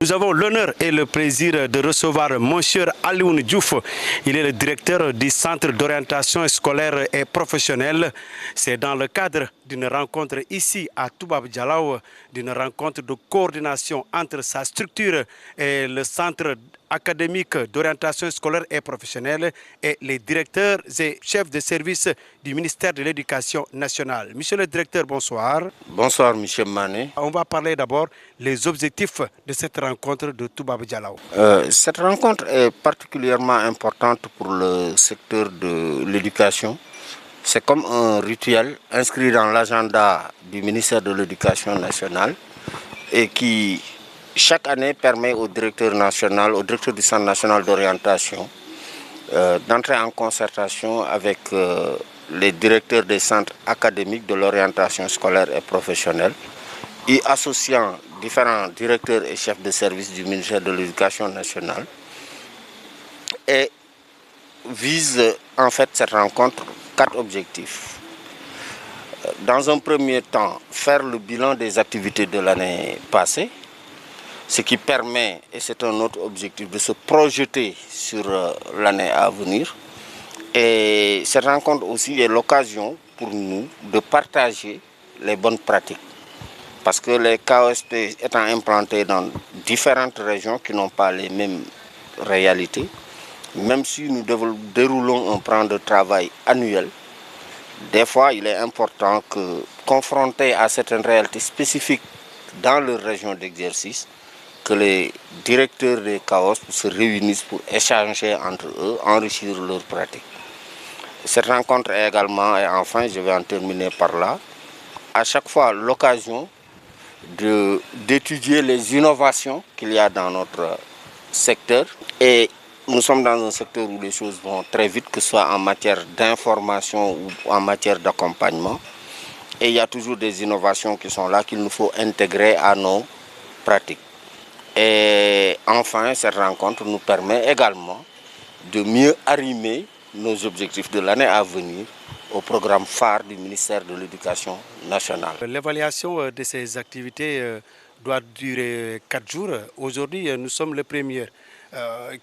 Nous avons l'honneur et le plaisir de recevoir M. Alioune Diouf. Il est le directeur du Centre d'orientation scolaire et professionnelle. C'est dans le cadre d'une rencontre ici à Toubab Dialaw, d'une rencontre de coordination entre sa structure et le Centre académique d'orientation scolaire et professionnelle et les directeurs et chefs de service du ministère de l'Éducation nationale. Monsieur le directeur, bonsoir. Bonsoir, monsieur Mané. On va parler d'abord des objectifs de cette rencontre de Toubab Dialaw. Cette rencontre est particulièrement importante pour le secteur de l'éducation. C'est comme un rituel inscrit dans l'agenda du ministère de l'Éducation nationale et qui, chaque année, permet au directeur national, au directeur du Centre national d'orientation, d'entrer en concertation avec les directeurs des centres académiques de l'orientation scolaire et professionnelle, y associant différents directeurs et chefs de service du ministère de l'Éducation nationale, et vise en fait cette rencontre 4 objectifs. Dans un premier temps, faire le bilan des activités de l'année passée, ce qui permet, et c'est un autre objectif, de se projeter sur l'année à venir. Et cette rencontre aussi est l'occasion pour nous de partager les bonnes pratiques. Parce que les KOSP étant implantés dans différentes régions qui n'ont pas les mêmes réalités, même si nous déroulons un plan de travail annuel, des fois il est important que, confrontés à certaines réalités spécifiques dans leur région d'exercice, que les directeurs des KOSP se réunissent pour échanger entre eux, enrichir leurs pratiques. Cette rencontre est également, et enfin je vais en terminer par là, à chaque fois l'occasion d'étudier les innovations qu'il y a dans notre secteur. Et nous sommes dans un secteur où les choses vont très vite, que ce soit en matière d'information ou en matière d'accompagnement. Et il y a toujours des innovations qui sont là qu'il nous faut intégrer à nos pratiques. Et enfin, cette rencontre nous permet également de mieux arrimer nos objectifs de l'année à venir au programme phare du ministère de l'Éducation nationale. L'évaluation de ces activités doit durer 4 jours. Aujourd'hui, nous sommes le premier.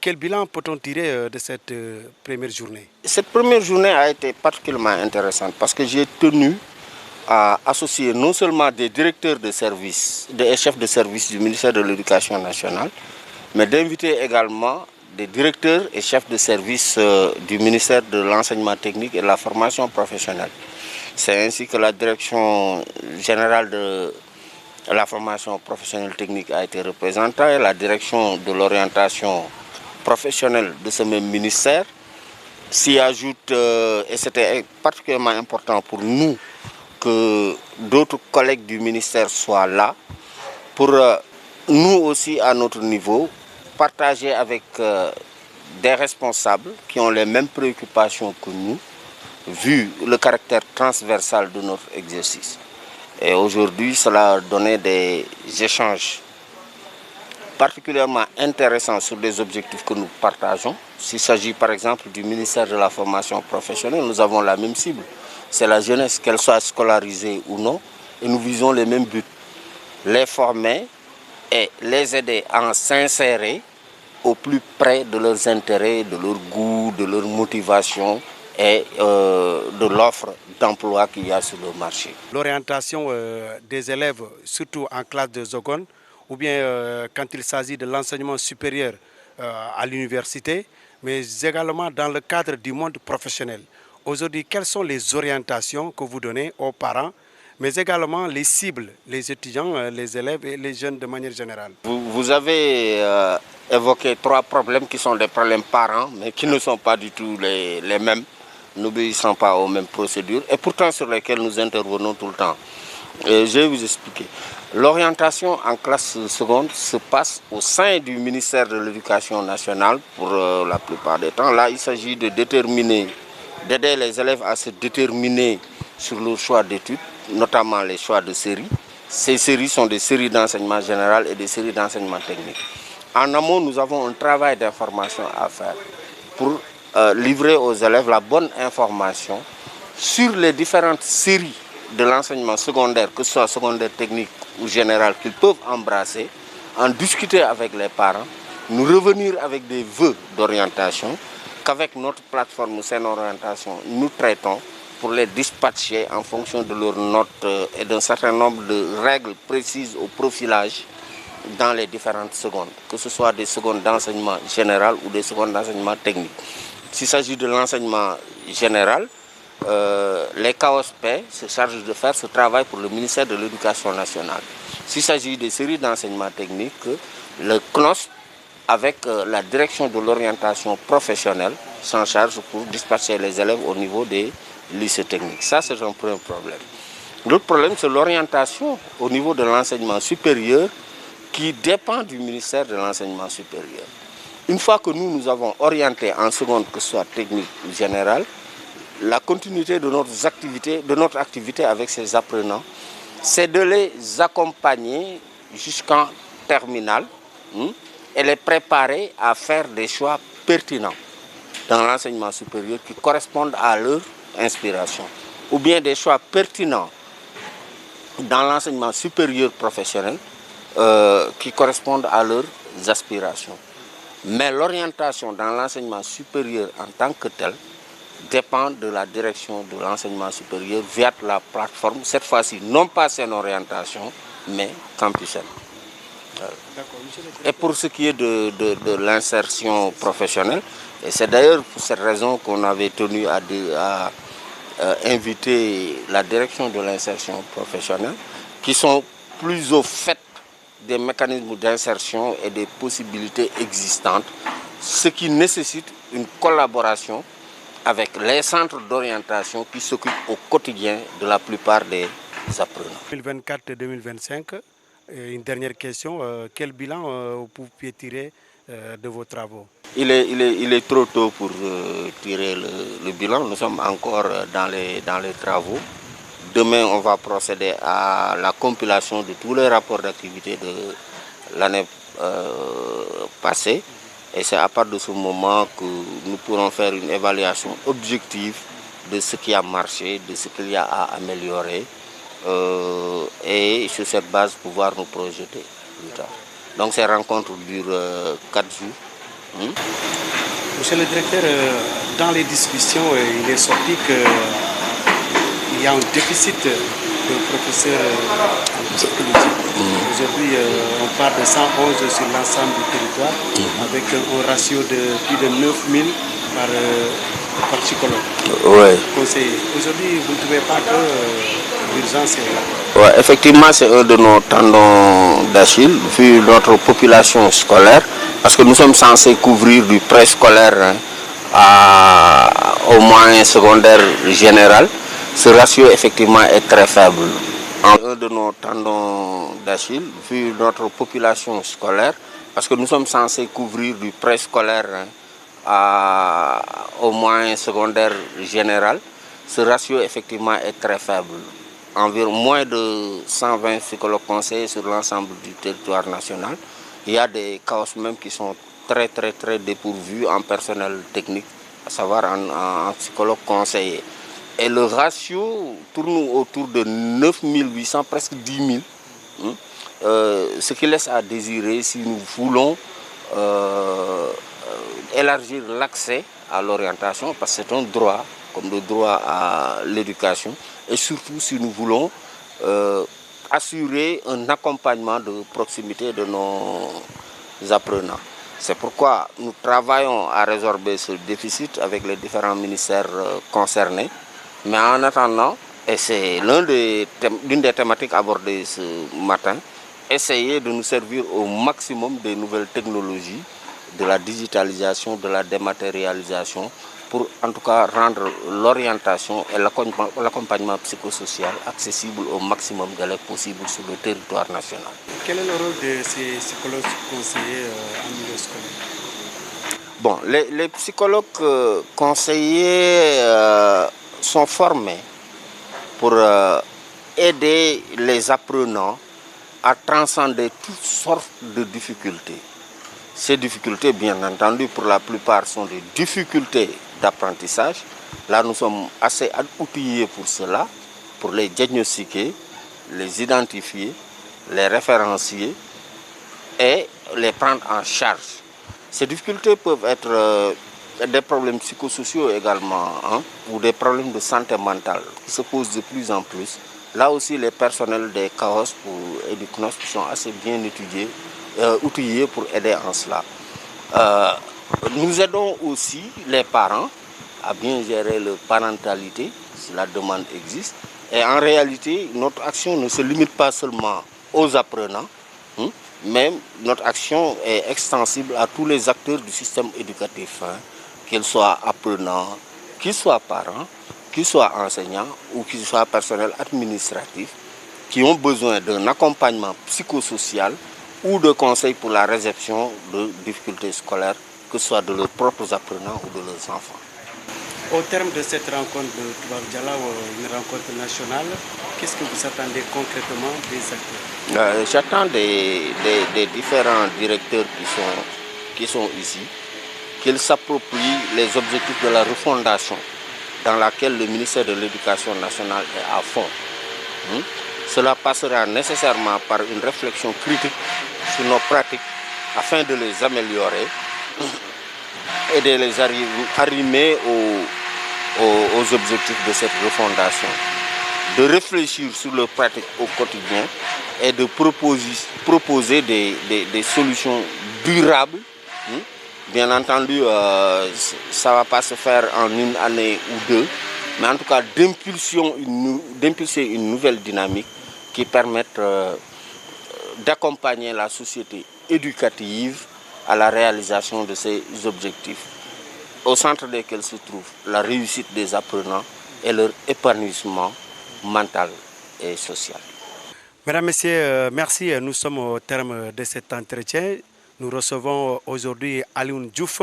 Quel bilan peut-on tirer de cette première journée? Cette première journée a été particulièrement intéressante parce que j'ai tenu à associer non seulement des directeurs de service, des chefs de service du ministère de l'Éducation nationale, mais d'inviter également des directeurs et chefs de service du ministère de l'Enseignement technique et de la formation professionnelle. C'est ainsi que la direction générale de la formation professionnelle technique a été représentée, la direction de l'orientation professionnelle de ce même ministère s'y ajoute, et c'était particulièrement important pour nous que d'autres collègues du ministère soient là pour nous aussi à notre niveau partager avec des responsables qui ont les mêmes préoccupations que nous, vu le caractère transversal de notre exercice. Et aujourd'hui, cela a donné des échanges particulièrement intéressants sur des objectifs que nous partageons. S'il s'agit par exemple du ministère de la formation professionnelle, nous avons la même cible. C'est la jeunesse, qu'elle soit scolarisée ou non, et nous visons les mêmes buts. Les former et les aider à s'insérer au plus près de leurs intérêts, de leur goût, de leur motivation et de l'offre d'emploi qu'il y a sur le marché. L'orientation des élèves, surtout en classe de seconde, ou bien quand il s'agit de l'enseignement supérieur à l'université, mais également dans le cadre du monde professionnel. Aujourd'hui, quelles sont les orientations que vous donnez aux parents, mais également les cibles, les étudiants, les élèves et les jeunes de manière générale? Vous avez évoqué 3 problèmes qui sont des problèmes parents, mais qui ne sont pas du tout les mêmes, n'obéissant pas aux mêmes procédures, et pourtant sur lesquelles nous intervenons tout le temps. Je vais vous expliquer. L'orientation en classe seconde se passe au sein du ministère de l'Éducation nationale pour la plupart des temps. Là, il s'agit de d'aider les élèves à se déterminer sur leur choix d'études, notamment les choix de séries. Ces séries sont des séries d'enseignement général et des séries d'enseignement technique. En amont, nous avons un travail d'information à faire pour livrer aux élèves la bonne information sur les différentes séries de l'enseignement secondaire, que ce soit secondaire technique ou général, qu'ils peuvent embrasser en discuter avec les parents, nous revenir avec des vœux d'orientation qu'avec notre plateforme Sen Orientation, nous traitons pour les dispatcher en fonction de leurs notes et d'un certain nombre de règles précises au profilage dans les différentes secondes, que ce soit des secondes d'enseignement général ou des secondes d'enseignement technique. S'il s'agit de l'enseignement général, les KOSP se chargent de faire ce travail pour le ministère de l'Éducation nationale. S'il s'agit des séries d'enseignement technique, le CNOS, avec la direction de l'orientation professionnelle, s'en charge pour dispatcher les élèves au niveau des lycées techniques. Ça, c'est un premier problème. L'autre problème, c'est l'orientation au niveau de l'enseignement supérieur qui dépend du ministère de l'enseignement supérieur. Une fois que nous avons orienté en seconde, que ce soit technique ou générale, la continuité de notre activité avec ces apprenants, c'est de les accompagner jusqu'en terminale et les préparer à faire des choix pertinents dans l'enseignement supérieur qui correspondent à leur inspiration, ou bien des choix pertinents dans l'enseignement supérieur professionnel qui correspondent à leurs aspirations. Mais l'orientation dans l'enseignement supérieur en tant que tel dépend de la direction de l'enseignement supérieur via la plateforme, cette fois-ci non pas Sen Orientation, mais Campusen. Et pour ce qui est de l'insertion professionnelle, et c'est d'ailleurs pour cette raison qu'on avait tenu à inviter la direction de l'insertion professionnelle, qui sont plus au fait des mécanismes d'insertion et des possibilités existantes, ce qui nécessite une collaboration avec les centres d'orientation qui s'occupent au quotidien de la plupart des apprenants. 2024-2025, une dernière question, quel bilan vous pouvez tirer de vos travaux? Il est trop tôt pour tirer le bilan, nous sommes encore dans les travaux. Demain, on va procéder à la compilation de tous les rapports d'activité de l'année passée. Et c'est à partir de ce moment que nous pourrons faire une évaluation objective de ce qui a marché, de ce qu'il y a à améliorer. Et sur cette base, pouvoir nous projeter plus tard. Donc ces rencontres durent 4 jours. Monsieur le directeur, dans les discussions, il est sorti qu'il y a un déficit de professeurs en psychologie. Aujourd'hui, on parle de 111 sur l'ensemble du territoire, avec un ratio de plus de 9000 par psychologue. Ouais. Conseiller. Aujourd'hui, vous ne trouvez pas que l'urgence est là? Ouais, effectivement, c'est un de nos tendons d'Achille, vu notre population scolaire, parce que nous sommes censés couvrir du préscolaire au moyen secondaire général. Ce ratio, effectivement, est très faible. Un de nos tendons d'Achille, vu notre population scolaire, parce que nous sommes censés couvrir du préscolaire au moyen secondaire général, ce ratio, effectivement, est très faible. Environ moins de 120 psychologues conseillers sur l'ensemble du territoire national. Il y a des cas même qui sont très dépourvus en personnel technique, à savoir en psychologue conseiller. Et le ratio tourne autour de 9800, presque 10 000, ce qui laisse à désirer si nous voulons élargir l'accès à l'orientation, parce que c'est un droit, comme le droit à l'éducation, et surtout si nous voulons assurer un accompagnement de proximité de nos apprenants. C'est pourquoi nous travaillons à résorber ce déficit avec les différents ministères concernés. Mais en attendant, et c'est l'une des thématiques abordées ce matin, essayer de nous servir au maximum des nouvelles technologies, de la digitalisation, de la dématérialisation, pour en tout cas rendre l'orientation et l'accompagnement psychosocial accessible au maximum d'élèves possible sur le territoire national. Quel est le rôle de ces psychologues conseillers en milieu scolaire? Bon, les psychologues conseillers sont formés pour aider les apprenants à transcender toutes sortes de difficultés. Ces difficultés, bien entendu, pour la plupart sont des difficultés d'apprentissage. Là, nous sommes assez outillés pour cela, pour les diagnostiquer, les identifier, les référencier et les prendre en charge. Ces difficultés peuvent être des problèmes psychosociaux également, hein, ou des problèmes de santé mentale qui se posent de plus en plus. Là aussi, les personnels des CAOS et du CNOS sont assez bien étudiés, outillés pour aider en cela. Nous aidons aussi les parents à bien gérer leur parentalité, si la demande existe. Et en réalité, notre action ne se limite pas seulement aux apprenants, hein, mais notre action est extensible à tous les acteurs du système éducatif, hein, qu'ils soient apprenants, qu'ils soient parents, qu'ils soient enseignants ou qu'ils soient personnels administratifs, qui ont besoin d'un accompagnement psychosocial ou de conseils pour la réception de difficultés scolaires, que ce soit de leurs propres apprenants ou de leurs enfants. Au terme de cette rencontre de Toubab Dialaw, une rencontre nationale, qu'est-ce que vous attendez concrètement des acteurs? J'attends des différents directeurs qui sont ici, qu'ils s'approprient les objectifs de la refondation dans laquelle le ministère de l'Éducation nationale est à fond. Cela passera nécessairement par une réflexion critique sur nos pratiques afin de les améliorer et de les arrimer aux objectifs de cette refondation. De réfléchir sur leurs pratiques au quotidien et de proposer des solutions durables. Bien entendu, ça ne va pas se faire en une année ou deux, mais en tout cas d'impulser une nouvelle dynamique qui permette d'accompagner la société éducative à la réalisation de ces objectifs, au centre desquels se trouve la réussite des apprenants et leur épanouissement mental et social. Mesdames, Messieurs, merci. Nous sommes au terme de cet entretien. Nous recevons aujourd'hui Alioune Diouf.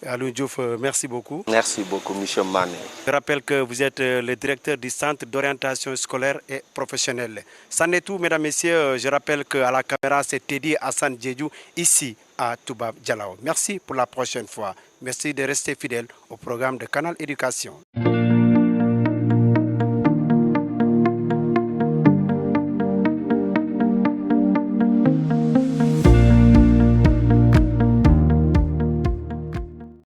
Alioune Diouf, merci beaucoup. Merci beaucoup, M. Mané. Je rappelle que vous êtes le directeur du Centre d'orientation scolaire et professionnelle. C'en est tout, mesdames, messieurs. Je rappelle qu'à la caméra, c'est Teddy Hassan Djedjou, ici à Toubab Dialaw. Merci pour la prochaine fois. Merci de rester fidèle au programme de Canal Éducation.